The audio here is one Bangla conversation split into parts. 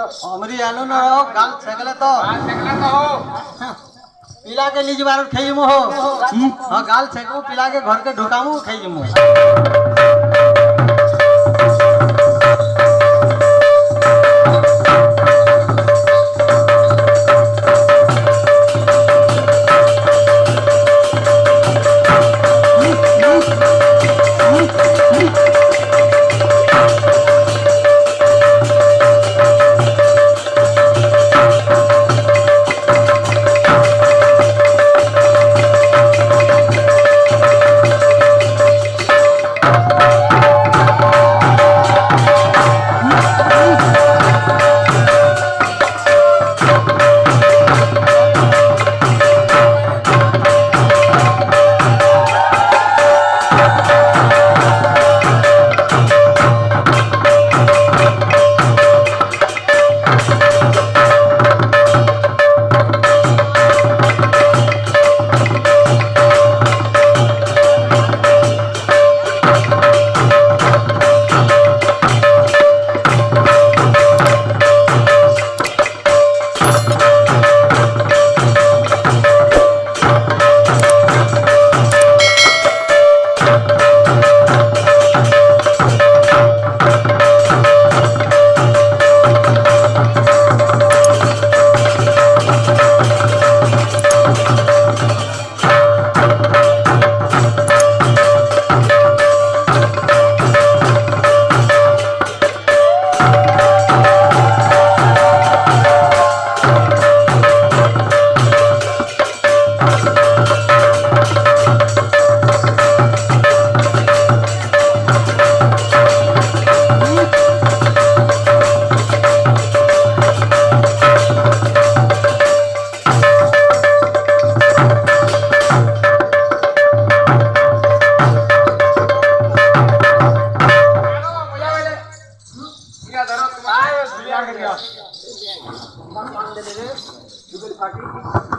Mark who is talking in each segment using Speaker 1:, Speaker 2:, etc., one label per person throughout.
Speaker 1: हमरी आलू न रहो गाल छगले तो पिला के निज बार खेइमु हो हां गाल छकू पिला के घर के ढुकामु खेइमु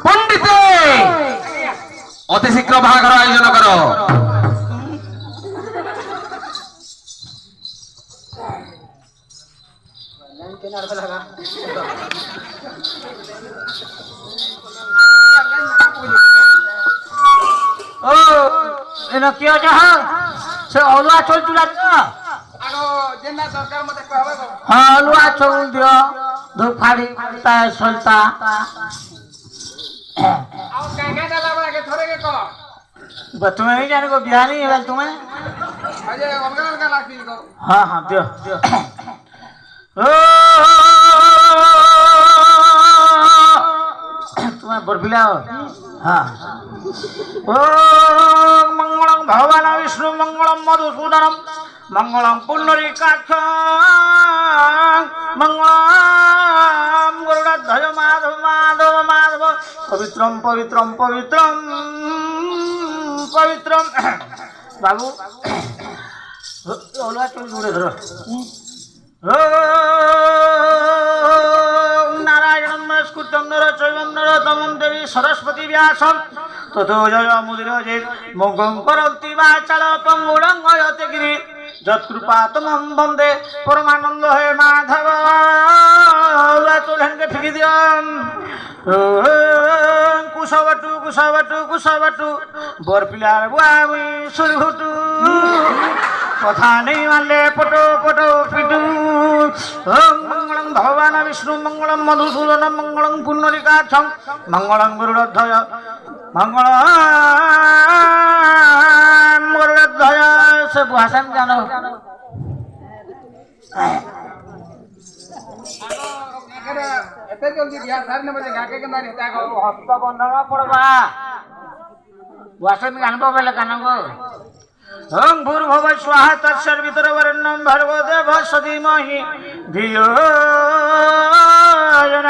Speaker 2: पंडित अति शीघ्र बाहाघर आयोजन कर
Speaker 3: ओ एना किया जहा से अलुआ चल चुला
Speaker 4: आगो जेना दरकार मते कहबे को
Speaker 3: हां अलुआ चल दियो धूप फाड़ी ता सलता
Speaker 4: आओ काका डाला बड़ा के थोड़े के को
Speaker 3: तुम्हें नहीं जाने को बिहानी है तुम्हें
Speaker 4: अजे अलगा अलगा लागी को
Speaker 3: हाँ हाँ दियो दियो तुम्हें बर्फिला हो हाँ ओम मंगलम भगवान विष्णु मंगलम मधुसूदनम मंगलम पुंडरीकाक्षं मंगलम गरुड़ध्वज माधव माधव माधव पवित्रम पवित्रम पवित्रम पवित्रम बाबू ओला चल जुड़े धरो नारायणं नमस्कृतं नरचैवं नरोत्तमं देवी सरस्वती व्यासं ततो जय मुदिरो मुखं करोति वाचालं पंगुलं गयते गिरि जत्कृपातमं वन्दे परमानंद हे माधव चुल्हन के फेंक दिया कुसवटू कुसवटू कुसवटू बरपिलार बुआमी सुरघुटू कथा नहीं मानले पटो पटो पिटू ओम मंगलम भगवान विष्णु मंगलम मधुसूदन मंगलम पुंडरीकाक्षं मंगलम गरुड़ध्वज मंगलम गरुड़ध्वज से भाषण जानो
Speaker 4: एते जल्दी बियाह सार ने बजे गाके के मारी ता को
Speaker 3: हफ्ता बंधना पड़बा भाषण जानबो बेले कानको ओम भूर्भुव स्वाहा तत्सर्वितुर्वरेण्यं भर्गो देवस्य धीमहि धियो यो न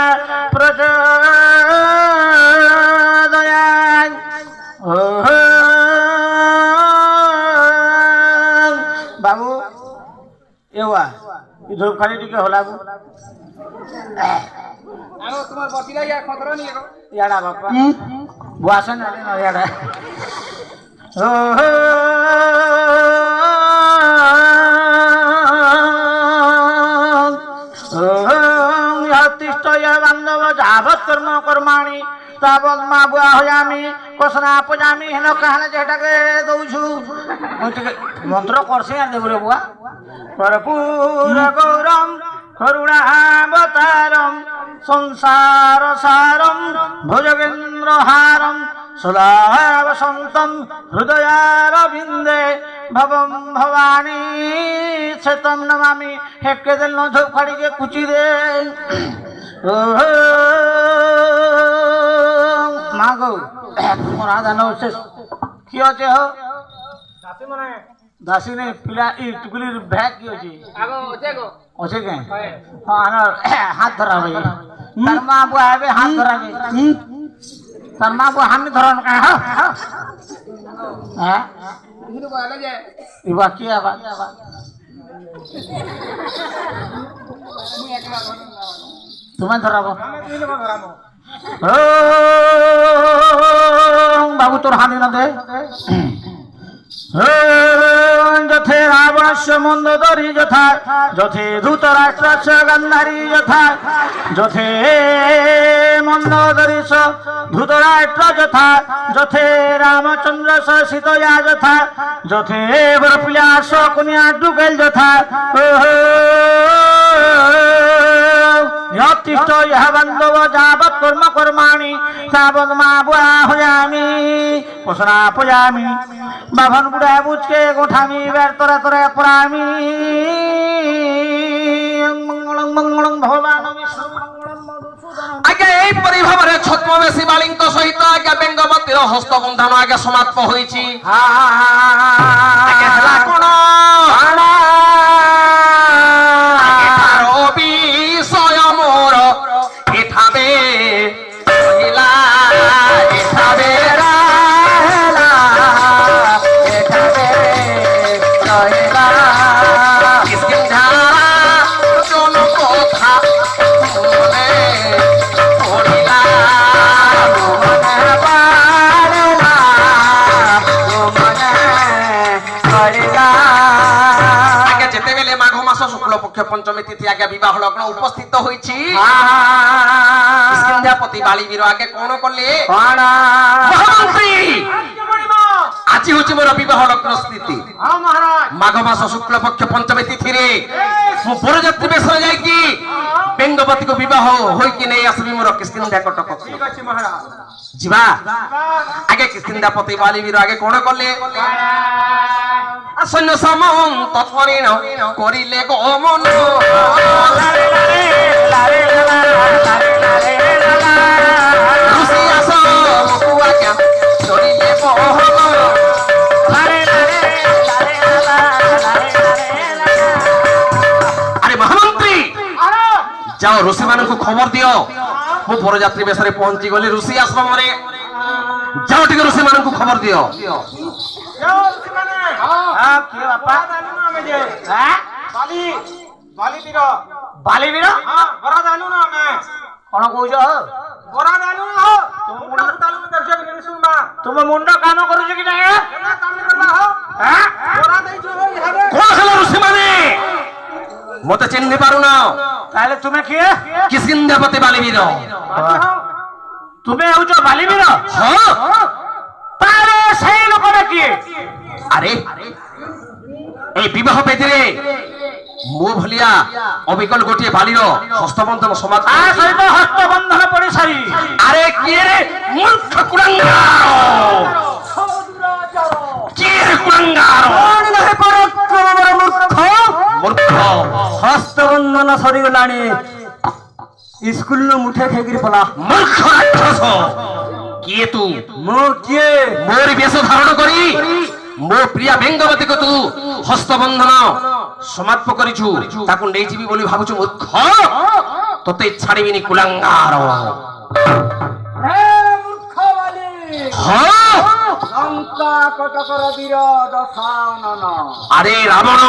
Speaker 3: प्रचोदयात् बाबू एवा धूप खाली टिके हलाबू
Speaker 4: आगो तुम्हार बतिला या खतरा नहीं को
Speaker 3: याडा बापा भाषण आले न याडा তাবৎ মা বুয়া হয়ে আমি কোসনা পজামি হেন কাহানে যেটাকে দৌছু মন্ত্র করছে আর দেবরে বুয়া কর্পূর গৌরম করুণাবতারম সংসার সারম ভুজগেন্দ্র হারম সদা বসন্তম হৃদয়ারবিন্দে ভবম ভবানী চেতম নমামি হেকে দিল ঝোপ খাড়িকে কুচি দে মা গো তোমার আদান শেষ কি আছে হো দাসী নে পিলা ই টুকুলির ব্যাগ কি আছে আছে কে হ্যাঁ আনার হাত ধরাবে তার মা বুয়া হবে হাত ধরাবে তার মা বুয়া হাত ধরান কা হ্যাঁ
Speaker 4: হিরো বলে যে
Speaker 3: ইবা কি আবার তুমি ধরাবো ও বাবু তোর হাত না দে যথে রাবণস্য মন্দোদরী যথা যথে ধৃতরাষ্ট্রস্য গান্ধারী যথা যথে মন্দোদরী ধৃতরাষ্ট্র যথা যথে রামচন্দ্রস্য সীতয়া যথা যথে বরপ্রিয়া শকুনিয়া ডুগেল যথা यतिष्ठ यह बंधव जावत् कर्म कर्माणि तावत् मा बुआ होयामि पोषणा पूजामि बाभन बुढ़ा बुझके गोठामि बेर तोरा तोरा परामि मंगलम मंगलम भगवान विष्णु मंगलम मधुसूदन
Speaker 2: আগে এইপরি ভাবে ছদ্মবেশী বালিঙ্ক সহিত আগে বেঙ্গবতীর হস্তবন্ধন আগে সমাপ্ত হয়েছি আগে হেলা কোন বিষয় মোর এঠাবে রহিলা এঠাবে রহিলা এঠাবে রহিলা কিসকিন্ধা জন কথা মনে পড়িলা মনে পারলা মনে পড়িলা আগে যেতেবেলে মাঘ মাস শুক্লপক্ষ পঞ্চমী তিথি আগে বিবাহ লগ্ন উপস্থিত হয়েছি কিষ্কিন্ধাপতি বালিবীর আগে কোন করলে মহামন্ত্রী আজি হচ্ছে মোর বিবাহ লগ্ন স্থিতি মাঘ মাস শুক্লপক্ষ পঞ্চমী তিথিরে মু বরযাত্রী বেশরে যাইকি বেঙ্গবতী কো বিবাহ হইকি নেই আসবি মোর কিষ্কিন্ধা কটক ଯିବା আগে কিষ্কিন্ধাপতি বালিবীর আগে কোন করলে সৈন্য সামন্ত পরিণ করিলে গমন আরে মহামন্ত্রী যাও ঋষি মানুষ খবর দিও মু বরযাত্রী বেশরে পৌঁছি গলি ঋষি আশ্রমরে যাও টিকে ঋষি মানুষ খবর দিও
Speaker 3: କିଏ ବାପା ବାଲିବୀର କଣ କହୁଛ ତୁମ ମୁଣ୍ଡ କାମ କରୁଛ କି ନାଇଁ
Speaker 2: কোন হলো ঋষি মানে মতে চিহ্নি পারুন
Speaker 3: তাহলে তুমি কিଏ
Speaker 2: কিষ্কিন্ধাপতি বালিবীর
Speaker 3: তুমি হଉଛ ବାଲିବୀର
Speaker 2: হ্যাঁ
Speaker 3: ତାହେଲେ ସେଇ ଲୋକଟା କିଏ
Speaker 2: আরে এই বিবাহ বেদিরে মো ভলিয়া অবিকল গোটিয়ে বালির হস্তবন্ধন সমাজ
Speaker 3: ତା ସହିତ ହସ୍ତବନ୍ଧନ ପଡି ସାରି
Speaker 2: আরে কি রে মূর্খ কুলাঙ্গার কি রে কুলাঙ্গার মূর্খ
Speaker 1: হস্তবন্ধন সরিগলানি স্কুল মুঠে খেগিরি পলা
Speaker 2: মূর্খ রাক্ষস কিয়ে তু
Speaker 1: মো কিয়ে
Speaker 2: মোরি বেশ ধারণ করি মো প্রিয়া বেঙ্গবতী তু হস্তবন্ধন সমাপ্ত করিছু তাকে নেই যাবি বলি ভাবুছু মূর্খ তোতে ছাড়িবিনি কুলাঙ্গার হ্যাঁ
Speaker 1: লঙ্কা কটকর বীর দশানন
Speaker 2: আরে রাবণ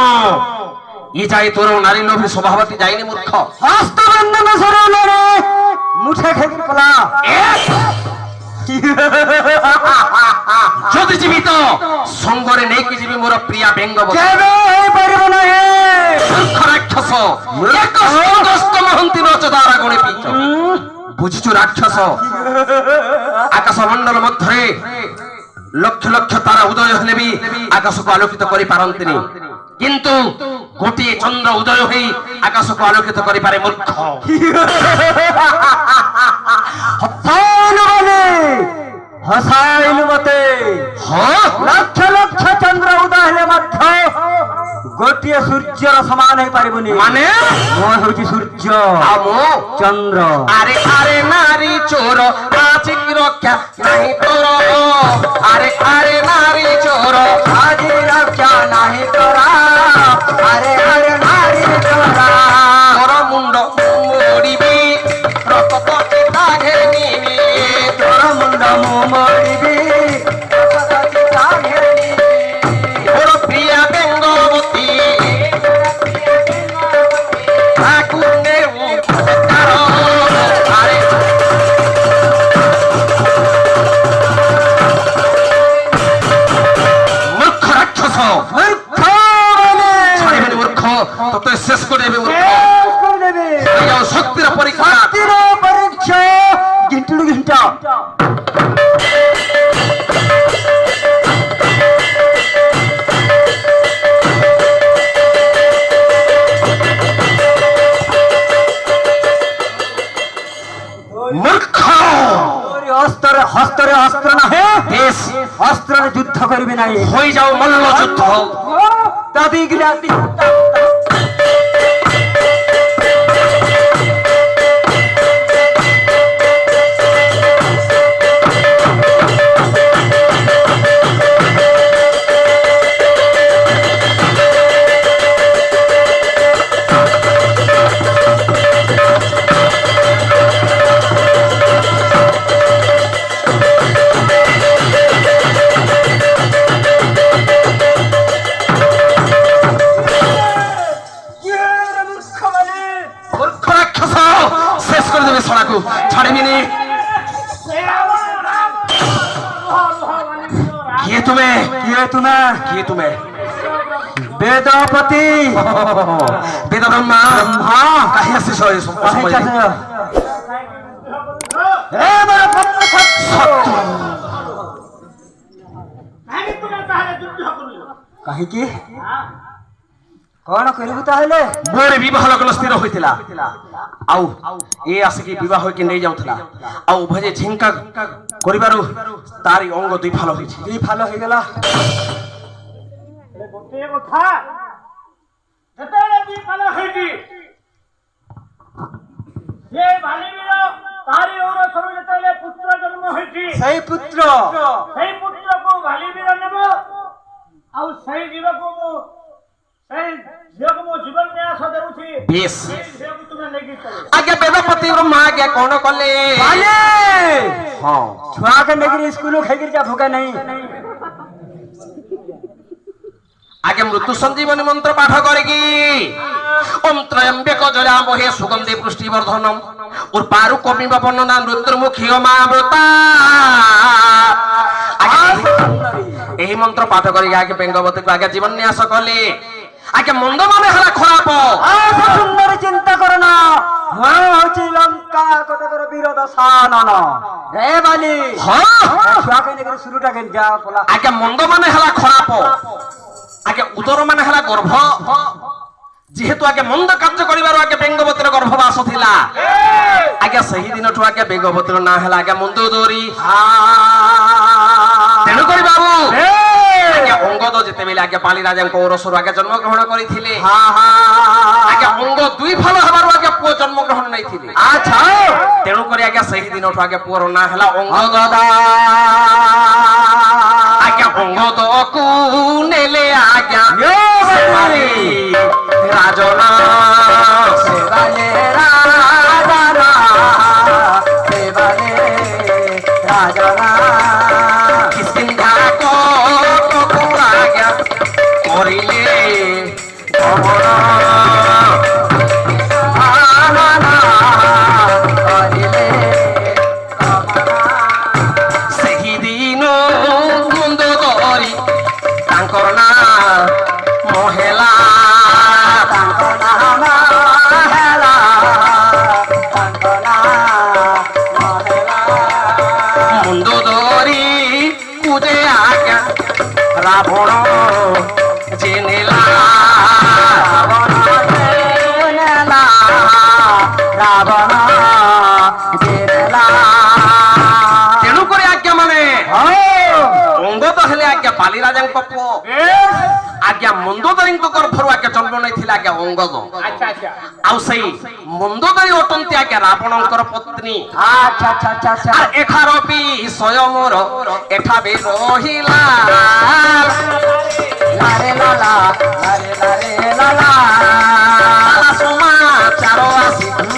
Speaker 2: ই যাই তোর নারী লোভী স্বভাবতী যাইনি মূর্খ
Speaker 1: হস্তবন্ধন সরিগলানি মুঠে খেগিরি পলা
Speaker 2: যদি জীবিত সঙ্গরে নেইকি যাবি মোর প্রিয়া বেঙ্গবতী
Speaker 1: কেবে পারিব নাহি
Speaker 2: মূর্খ রাক্ষস এক সঙ্গস্ত মহন্তি রচদারা গণে পিচ বুঝিছু রাক্ষস আকাশ মন্ডল মধ্যে লক্ষ লক্ষ তারা উদয় হলে বি আকাশকে আলোকিত করে পারন্তিনি কিন্তু গোটিয়ে চন্দ্র উদয় হই আকাশকে আলোকিত করে পারে মূর্খ
Speaker 3: হসাইলু মতে লক্ষ লক্ষ চন্দ্র উদয় হেলে মধ্য গোটিয়ে সূর্যর সমান হই পারিবনি
Speaker 2: মানে
Speaker 3: মো হউছি সূর্য
Speaker 2: আমো
Speaker 3: চন্দ্র
Speaker 2: আরে আরে নারী চোর আছে কি রক্ষা নাই তোর আরে আরে নারী চোর
Speaker 3: আজি রক্ষা নাহি তোরা আরে আরে নারী তোরা
Speaker 2: তোর মুন্ড মরিবি রক্ত তাঘে নিবি
Speaker 3: তোর মুন্ড মো মরিবি
Speaker 2: তোর প্রিয়া বেঙ্গবতী ঠাকুরে আরে মূর্খ রাক্ষস ছাড়িবেনি মূর্খ তোকে শেষ করে দেবে মূর্খ এই যাও শক্তির পরীক্ষা
Speaker 3: পরীক্ষা গিন্টু ঘন্টা
Speaker 2: মূর্খ
Speaker 3: অস্ত্রে হস্তরে অস্ত্র না হে
Speaker 2: বেশ
Speaker 3: অস্ত্রে যুদ্ধ করবি নাই
Speaker 2: হয়ে যাও মল্ল যুদ্ধ
Speaker 3: দাদি গিলা
Speaker 2: মূর্খ রাক্ষস শেষ করে দেবে সড়াকু ছাড়িবিনি কিয়ে তুমি
Speaker 3: কিয়ে তুমি
Speaker 2: কিয়ে তুমি
Speaker 3: বেদপতি
Speaker 2: বেদ ব্রহ্মা
Speaker 3: হ্যাঁ
Speaker 2: কাহি আসিস এই সময়
Speaker 3: কাহিকি କଣ କରିବୁ ତାହେଲେ
Speaker 2: ମୋର ବିବାହ ଲଗ୍ନ ସ୍ଥିର ହୋଇଥିଲା ଆଉ ଏ ଆସିକି ବିବାହ ହୋଇକି ନେଇ ଯାଉଥିଲା ଆଉ ଉଭୟ ଝିଙ୍କା କରିବାରୁ ତାରି ଅଙ୍ଗ ଦୁଇ ଫାଲ ହୋଇଛି
Speaker 3: ଦି ଫାଲ ହେଇଗଲା
Speaker 4: ଗୋଟିଏ କଥା ଯେତେବେଳେ ଦି ଫାଲ ହେଇଛି ସେ ଭାଲିବୀର ତାରି ଔରସରୁ ଯେତେବେଳେ ପୁତ୍ର ଜନ୍ମ ହେଇଛି
Speaker 3: ସେଇ ପୁତ୍ର
Speaker 4: ସେଇ ପୁତ୍ରକୁ ଭାଲିବୀର ନେବ ଆଉ ସେଇ ଜୀବକୁ ମୁଁ ସେଇ ଝିଅକୁ ମୋ ଜୀବନ ନ୍ୟାସ ଦେଉଛି
Speaker 2: ବେଶ
Speaker 4: ସେଇ ଝିଅକୁ ତୁମେ ନେଇକି ଚାଲ
Speaker 2: ଆଜ୍ଞା ବେଦପତି ବ୍ରହ୍ମା ଆଜ୍ଞା କଣ କଲେ ହଁ
Speaker 3: ଛୁଆকে ନେଇକିରି ସ୍କୁଲ ଖାଇକିରି ଯା ଭୋକା ନାହିଁ
Speaker 2: ଆଜ୍ଞା ମୃତ୍ୟୁ ସଞ୍ଜୀବନୀ ମନ୍ତ୍ର ପାଠ କରିକି ଓಂ ତ୍ରୟମ୍ବକ ଜଳାମହେ ସୁଗନ୍ଧି ପୁଷ୍ଟିବର୍ଦ୍ଧନମ୍ ଉର୍ବାରୁ କବିବ ବର୍ଣ୍ଣନା ନୃତ୍ୟମୁଖୀ ଅମାବୃତା ଏହି ମନ୍ତ୍ର ପାଠ କରିକି ଆଜ୍ଞା ବେଙ୍ଗବତୀକୁ ଆଜ୍ଞା ଜୀବନ ନ୍ୟାସ କଲେ ଆଜ୍ଞା ମନ୍ଦ ମାନେ ହେଲା ଖରାପ
Speaker 3: ସୁନ୍ଦର ଚିନ୍ତା କର ନା ମୁଁ ହଉଛି ଲଙ୍କା କଟକର ବୀର ଦଶାନନ ହେ ବାଲି
Speaker 2: ହଁ
Speaker 3: ଛୁଆକେ ନେଇକିରି ସୁରୁଟା କେନ୍ ଯା ପଲା
Speaker 2: ଆଜ୍ଞା ମନ୍ଦ ମାନେ ହେଲା ଖରାପ ଆଜ୍ଞା ଉଦର ମାନେ ହେଲା ଗର୍ଭ যেহেতু আগে মন্দ কার্য করিবার আগে বেঙ্গবতীর গর্ভবাস লা আগে সেই দিনঠু আগে বেঙ্গবতীর না হল আগে মন্দোদরী তেণু করি বাবু আগে অঙ্গদ যেতেবেলে আগে পালি রাজাঙ্ক ঔরসর আগে জন্মগ্রহণ করিছিলে আগে অঙ্গ দুই ভাল হবার আগে পুଅ জন্মগ্রহণ নাইছিলে আচ্ছা তেণু করি আগে সেই দিনঠু আগে পুଅর না হল অঙ্গদ আগে অঙ্গদকু নেলে আজ্ঞা রাজনা
Speaker 3: সেবালে রাজনা সেবালে রাজনা
Speaker 2: কিসিন্ধা আজ্ঞা করিলে অমর
Speaker 3: করিলে
Speaker 2: সেই দিন মন্দ করি ରହିଲା ତେଣୁକରି ଆଜ୍ଞା ମାନେ ଅଙ୍ଗ ତ ହେଲେ ଆଜ୍ଞା ବାଲିରାଜାଙ୍କ ପୁଅ ଆଜ୍ଞା ମନ୍ଦୋଦରୀଙ୍କ ଗର୍ଭରୁ ଆଜ୍ଞା ଜନ୍ମ ନେଇଥିଲେ ଆଜ୍ଞା ଅଙ୍ଗଦ ଆଉ ସେଇ ମନ୍ଦୋଦରୀ ଅଟନ୍ତି ଆଜ୍ଞା ରାବଣଙ୍କର ପତ୍ନୀ ଏଠାର ବି ସ୍ୱୟଂର ଏଠା ବି ରହିଲା ସମାଚାର ଆସି